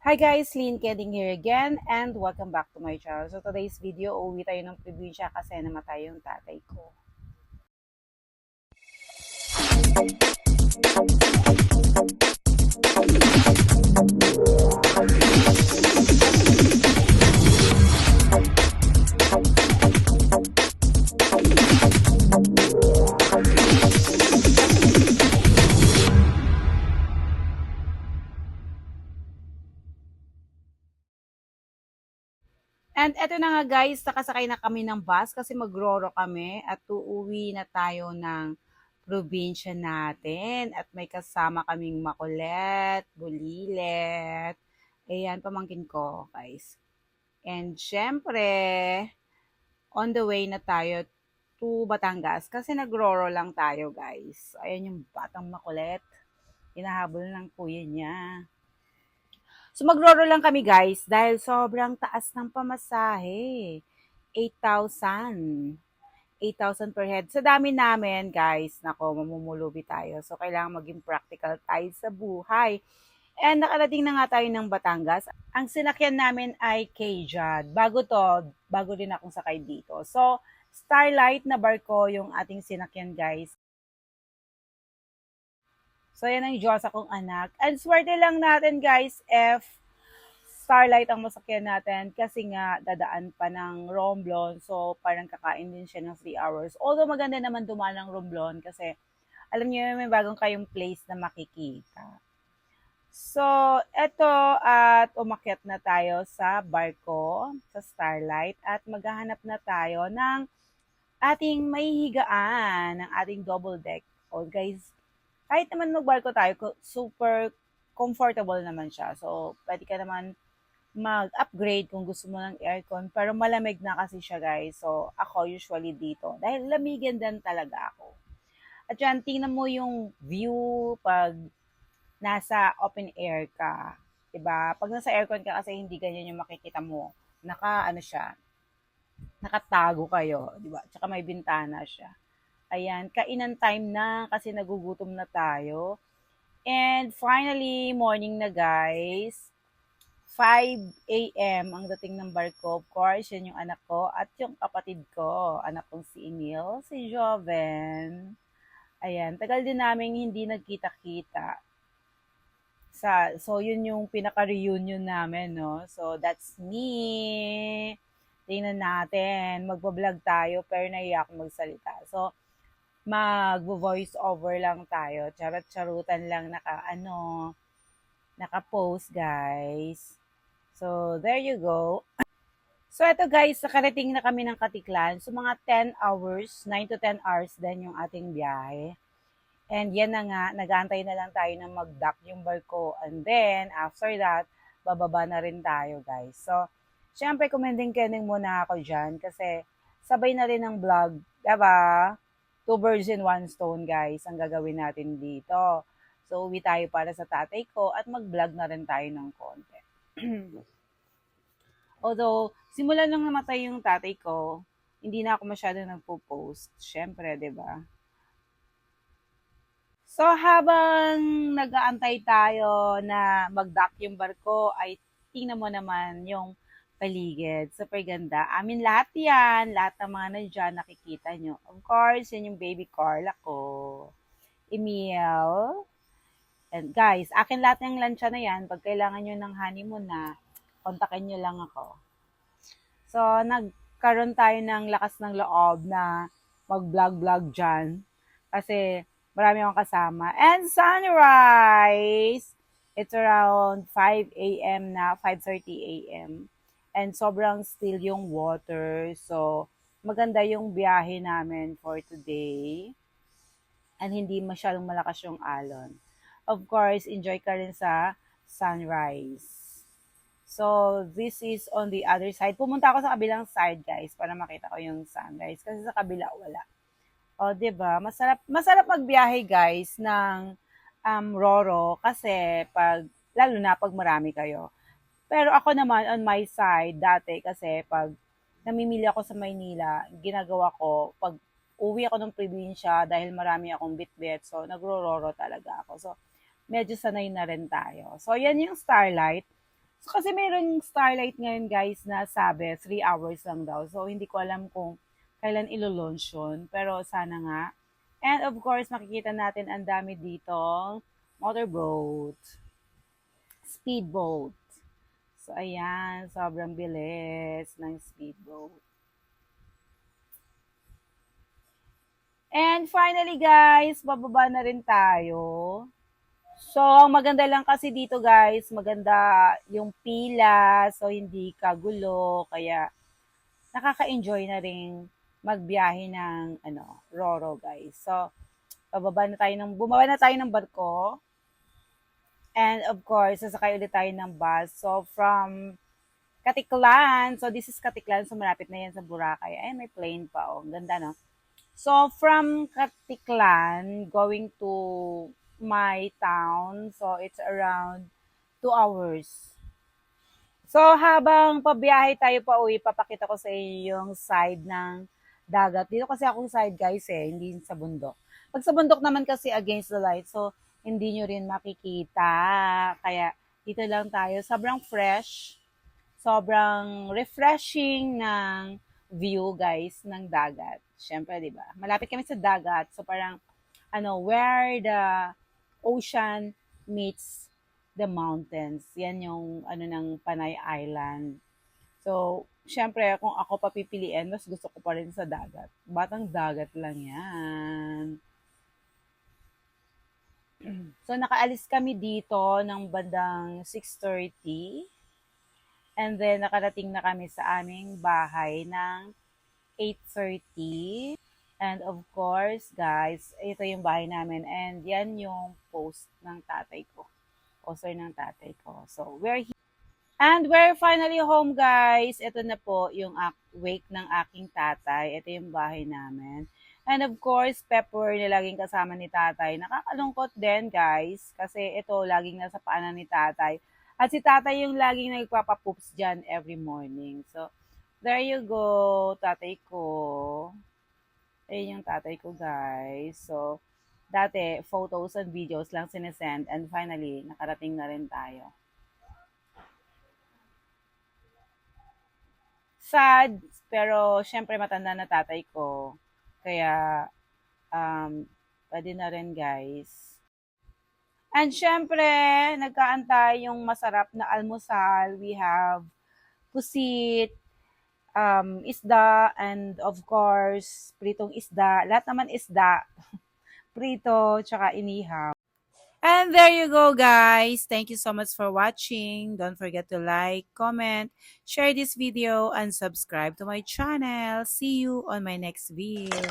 Hi guys, Lynn Keding here again and welcome back to my channel. So today's video, uwi tayo ng probinsya kasi namatay yung tatay ko. And eto na nga guys, nakasakay na kami ng bus kasi magroro kami at uuwi na tayo ng probinsya natin. At may kasama kaming makulet, bulilet, ayan, pamangkin ko guys. And syempre, on the way na tayo to Batangas kasi nagroro lang tayo guys. Ayan yung batang makulet, hinahabol ng kuya niya. So magroro lang kami guys dahil sobrang taas ng pamasahe. 8,000. 8,000 per head. Sa dami namin guys, nako, mamumulubi tayo. So kailangan maging practical tayo sa buhay. And nakarating na nga tayo ng Batangas. Ang sinakyan namin ay Kjad. Bago din akong sakay dito. So, Starlight na barko yung ating sinakyan guys. So, yan ang Diyos akong anak. And swerte lang natin guys if Starlight ang masakyan natin kasi nga dadaan pa ng Romblon. So, parang kakain din siya ng 3 hours. Although maganda naman dumaan ng Romblon kasi alam niyo may bagong kayong place na makikita. So, eto at umakyat na tayo sa barko, sa Starlight at maghahanap na tayo ng ating mahihigaan, ng ating double deck. O guys, kahit naman magbarko tayo, super comfortable naman siya. So, pwede ka naman mag-upgrade kung gusto mo ng aircon. Pero malamig na kasi siya guys. So, ako usually dito. Dahil lamigin din talaga ako. At yan, tingnan mo yung view pag nasa open air ka. Diba? Pag nasa aircon ka kasi hindi ganyan yung makikita mo. Nakatago kayo. Diba? Tsaka may bintana siya. Ayan, kainan time na kasi nagugutom na tayo. And finally, morning na guys. 5 a.m. ang dating ng barko. Of course, yan yung anak ko at yung kapatid ko. Anak kong si Emil, si Joven. Ayan, tagal din namin hindi nagkita-kita. So, yun yung pinaka-reunion namin, no? So, that's me. Tingnan natin. Magpa-vlog tayo pero naiyak magsalita. So, mag-voice over lang tayo. Charot-charutan lang naka-post, guys. So, there you go. So, eto guys, nakarating na kami ng Katiklan. So, mga 10 hours, 9 to 10 hours din yung ating biyahe. And yan na nga, nag-aantay na lang tayo na mag-dock yung barko. And then, after that, bababa na rin tayo, guys. So, syempre, commending muna ako dyan kasi sabay na rin ng vlog, diba? 2 birds in 1 stone, guys, ang gagawin natin dito. So, uwi tayo para sa tatay ko at mag-vlog na rin tayo ng konti. Although, simula nung namatay yung tatay ko, hindi na ako masyado nagpo-post. Syempre, diba? So, habang nag-aantay tayo na mag-dock yung barko, ay tingnan mo naman yung paligid. Super ganda. Amin lahat yan. Lahat ng mga nandiyan, nakikita nyo. Of course, yan yung baby Carla ko. Emil. And guys, akin lahat ng lansya na yan. Pag kailangan nyo ng honeymoon na, kontakin nyo lang ako. So, nagkaroon tayo ng lakas ng loob na mag-vlog-vlog dyan. Kasi, marami akong kasama. And sunrise! It's around 5 a.m. na, 5:30 a.m. And sobrang still yung water. So, maganda yung biyahe namin for today. And hindi masyadong malakas yung alon. Of course, enjoy ka rin sa sunrise. So, this is on the other side. Pumunta ako sa kabilang side, guys, para makita ko yung sunrise. Kasi sa kabila, wala. O, 'di ba? Masarap magbiyahe, guys, ng Roro kasi lalo na pag marami kayo. Pero ako naman on my side dati kasi pag namimili ako sa Maynila, ginagawa ko pag uwi ako ng probinsya dahil marami akong bitbit, so nagro-Roro talaga ako. So medyo sanay na rin tayo. So yan yung Starlight. So, kasi mayroong Starlight ngayon guys na sabi 3 hours lang daw. So hindi ko alam kung kailan ilo-launch yun. Pero sana nga. And of course, makikita natin ang dami dito motorboat, speedboat. So ayan, sobrang bilis ng speedboat. And finally guys, bababa na rin tayo. So, ang maganda lang kasi dito guys, maganda yung pila, so hindi kagulo, kaya nakaka-enjoy na rin magbiyahe ng Roro guys. So, bumaba na tayo ng barko. And of course, sasakay ulit tayo ng bus. So, from Katiklan, so this is Katiklan, so malapit na yan sa Boracay. Ay, may plane pa, oh. Ganda, no? So, from Katiklan, going to my town, so it's around 2 hours. So, habang pabiyahe tayo pa uwi, papakita ko sa inyo yung side ng dagat. Dito kasi akong side, guys, hindi sa bundok. Pag sa bundok naman kasi against the light, so hindi nyo rin makikita. Kaya, dito lang tayo. Sobrang fresh, sobrang refreshing ng view, guys, ng dagat. Siyempre, di ba? Malapit kami sa dagat. So, parang, where the ocean meets the mountains. Yan yung, ng Panay Island. So, siyempre, kung ako papipiliin, mas gusto ko pa rin sa dagat. Batang dagat lang yan. So, nakaalis kami dito ng bandang 6:30. And then, nakarating na kami sa aming bahay ng 8:30. And of course, guys, ito yung bahay namin. And yan yung post ng tatay ko. Poster ng tatay ko. So, we're here. And we're finally home, guys. Ito na po yung wake ng aking tatay. Ito yung bahay namin. And of course, Pepper na laging kasama ni tatay. Nakakalungkot din, guys. Kasi ito, laging nasa paanan ni tatay. At si tatay yung laging nagpapapoops dyan every morning. So, there you go, tatay ko. Ayun yung tatay ko, guys. So, dati, photos and videos lang sinesend. And finally, nakarating na rin tayo. Sad, pero syempre matanda na tatay ko. Kaya, pwede na rin, guys. And syempre, nagkaantay yung masarap na almusal. We have pusit, isda, and of course, pritong isda. Lahat naman isda. Prito, tsaka inihaw. And there you go, guys. Thank you so much for watching. Don't forget to like, comment, share this video, and subscribe to my channel. See you on my next video.